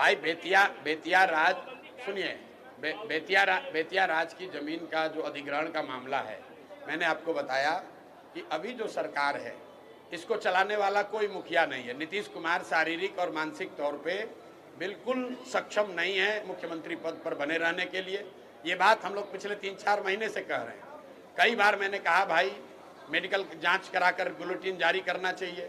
भाई बेतिया राज सुनिए, बेतिया राज की जमीन का जो अधिग्रहण का मामला है, मैंने आपको बताया कि अभी जो सरकार है इसको चलाने वाला कोई मुखिया नहीं है। नीतीश कुमार शारीरिक और मानसिक तौर पे बिल्कुल सक्षम नहीं है मुख्यमंत्री पद पर बने रहने के लिए। ये बात हम लोग पिछले 3-4 महीने से कह रहे हैं। कई बार मैंने कहा भाई मेडिकल जांच कराकर बुलेटिन जारी करना चाहिए।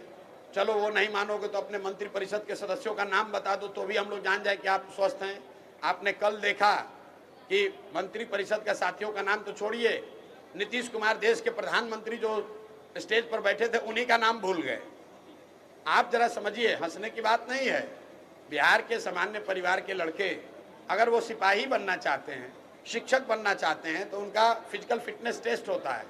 चलो वो नहीं मानोगे तो अपने मंत्री परिषद के सदस्यों का नाम बता दो तो भी हम लोग जान जाए कि आप स्वस्थ हैं। आपने कल देखा कि मंत्री परिषद के साथियों का नाम तो छोड़िए, नीतीश कुमार देश के प्रधानमंत्री जो स्टेज पर बैठे थे उन्हीं का नाम भूल गए। आप जरा समझिए, हंसने की बात नहीं है। बिहार के सामान्य परिवार के लड़के अगर वो सिपाही बनना चाहते हैं, शिक्षक बनना चाहते हैं तो उनका फिजिकल फिटनेस टेस्ट होता है,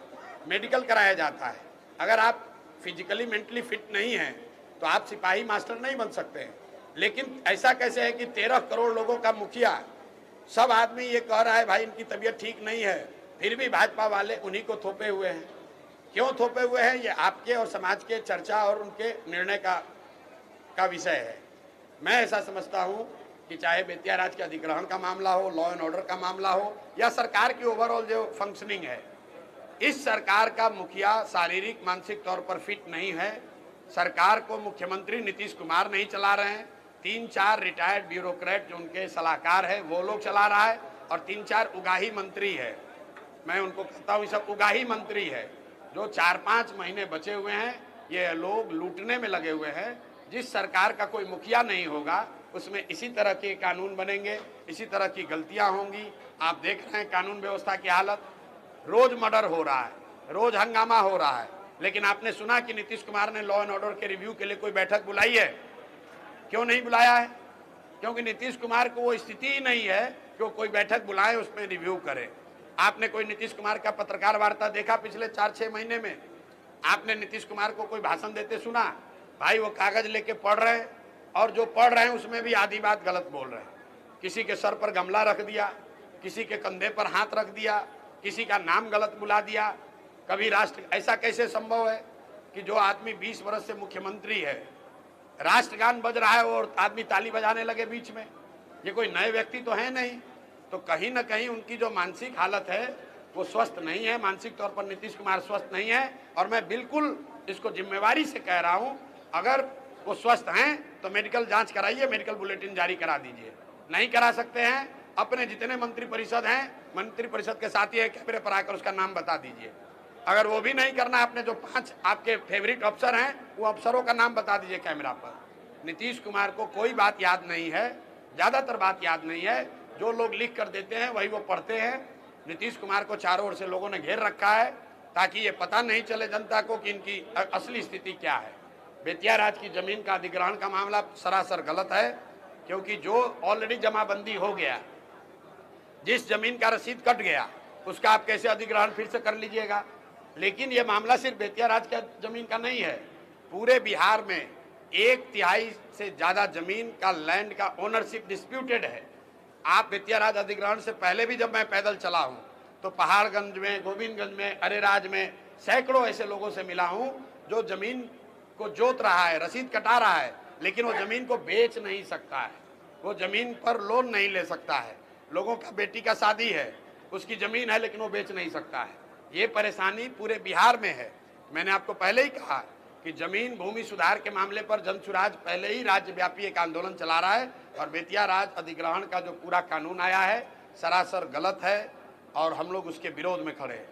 मेडिकल कराया जाता है। अगर आप फिजिकली मेंटली फिट नहीं हैं तो आप सिपाही मास्टर नहीं बन सकते हैं। लेकिन ऐसा कैसे है कि 13 करोड़ लोगों का मुखिया, सब आदमी ये कह रहा है भाई इनकी तबीयत ठीक नहीं है, फिर भी भाजपा वाले उन्हीं को थोपे हुए हैं। क्यों थोपे हुए हैं, ये आपके और समाज के चर्चा और उनके निर्णय का विषय है। मैं ऐसा समझता हूं कि चाहे बेतिया राज के अधिग्रहण का मामला हो, लॉ एंड ऑर्डर का मामला हो, या सरकार की ओवरऑल जो फंक्शनिंग है, इस सरकार का मुखिया शारीरिक मानसिक तौर पर फिट नहीं है। सरकार को मुख्यमंत्री नीतीश कुमार नहीं चला रहे हैं, 3-4 रिटायर्ड ब्यूरोक्रेट जो उनके सलाहकार है वो लोग चला रहा है, और 3-4 उगाही मंत्री है। मैं उनको कहता हूँ सब उगाही मंत्री है। जो 4-5 महीने बचे हुए हैं ये लोग लूटने में लगे हुए हैं। जिस सरकार का कोई मुखिया नहीं होगा उसमें इसी तरह के कानून बनेंगे, इसी तरह की गलतियां होंगी। आप देख रहे हैं कानून व्यवस्था की हालत, रोज मर्डर हो रहा है, रोज हंगामा हो रहा है। लेकिन आपने सुना कि नीतीश कुमार ने लॉ एंड ऑर्डर के रिव्यू के लिए कोई बैठक बुलाई है? क्यों नहीं बुलाया है? क्योंकि नीतीश कुमार को वो स्थिति ही नहीं है कि वो कोई बैठक बुलाए उसमें रिव्यू करे। आपने कोई नीतीश कुमार का पत्रकार वार्ता देखा पिछले 4-6 महीने में? आपने नीतीश कुमार को कोई भाषण देते सुना? भाई वो कागज लेके पढ़ रहे हैं, और जो पढ़ रहे हैं उसमें भी आधी बात गलत बोल रहे हैं। किसी के सर पर गमला रख दिया, किसी के कंधे पर हाथ रख दिया, किसी का नाम गलत बुला दिया। कभी राष्ट्र, ऐसा कैसे संभव है कि जो आदमी 20 वर्ष से मुख्यमंत्री है, राष्ट्रगान बज रहा है और आदमी ताली बजाने लगे बीच में? ये कोई नए व्यक्ति तो है नहीं। तो कहीं ना कहीं उनकी जो मानसिक हालत है वो स्वस्थ नहीं है, मानसिक तौर पर नीतीश कुमार स्वस्थ नहीं है। और मैं बिल्कुल इसको जिम्मेवारी से कह रहा हूं, अगर वो स्वस्थ हैं तो मेडिकल जांच कराइए, मेडिकल बुलेटिन जारी करा दीजिए। नहीं करा सकते हैं, अपने जितने मंत्री परिषद हैं, मंत्री परिषद के साथी है, कैमरे पर आकर उसका नाम बता दीजिए। अगर वो भी नहीं करना, आपने जो 5 आपके फेवरेट अफसर हैं वो अफसरों का नाम बता दीजिए कैमरा पर। नीतीश कुमार को कोई बात याद नहीं है, ज्यादातर बात याद नहीं है। जो लोग लिख कर देते हैं वही वो पढ़ते हैं। नीतीश कुमार को चारों ओर से लोगों ने घेर रखा है ताकि ये पता नहीं चले जनता को कि इनकी असली स्थिति क्या है। बेतिया राज की जमीन का अधिग्रहण का मामला सरासर गलत है, क्योंकि जो ऑलरेडी जमाबंदी हो गया, जिस जमीन का रसीद कट गया, उसका आप कैसे अधिग्रहण फिर से कर लीजिएगा? लेकिन ये मामला सिर्फ बेतिया राज का जमीन का नहीं है, पूरे बिहार में 1/3 से ज्यादा जमीन का लैंड का ओनरशिप डिस्प्यूटेड है। आप बेतिया राज अधिग्रहण से पहले भी जब मैं पैदल चला हूं तो पहाड़गंज में, गोविंदगंज में, अरेराज में सैकड़ों ऐसे लोगों से मिला हूं जो जमीन को जोत रहा है, रसीद कटा रहा है, लेकिन वो जमीन को बेच नहीं सकता है, वो जमीन पर लोन नहीं ले सकता है। लोगों का बेटी का शादी है, उसकी जमीन है लेकिन वो बेच नहीं सकता है। ये परेशानी पूरे बिहार में है। मैंने आपको पहले ही कहा कि जमीन भूमि सुधार के मामले पर जनसुराज पहले ही राज्यव्यापी एक आंदोलन चला रहा है, और बेतिया राज अधिग्रहण का जो पूरा कानून आया है सरासर गलत है और हम लोग उसके विरोध में खड़े हैं।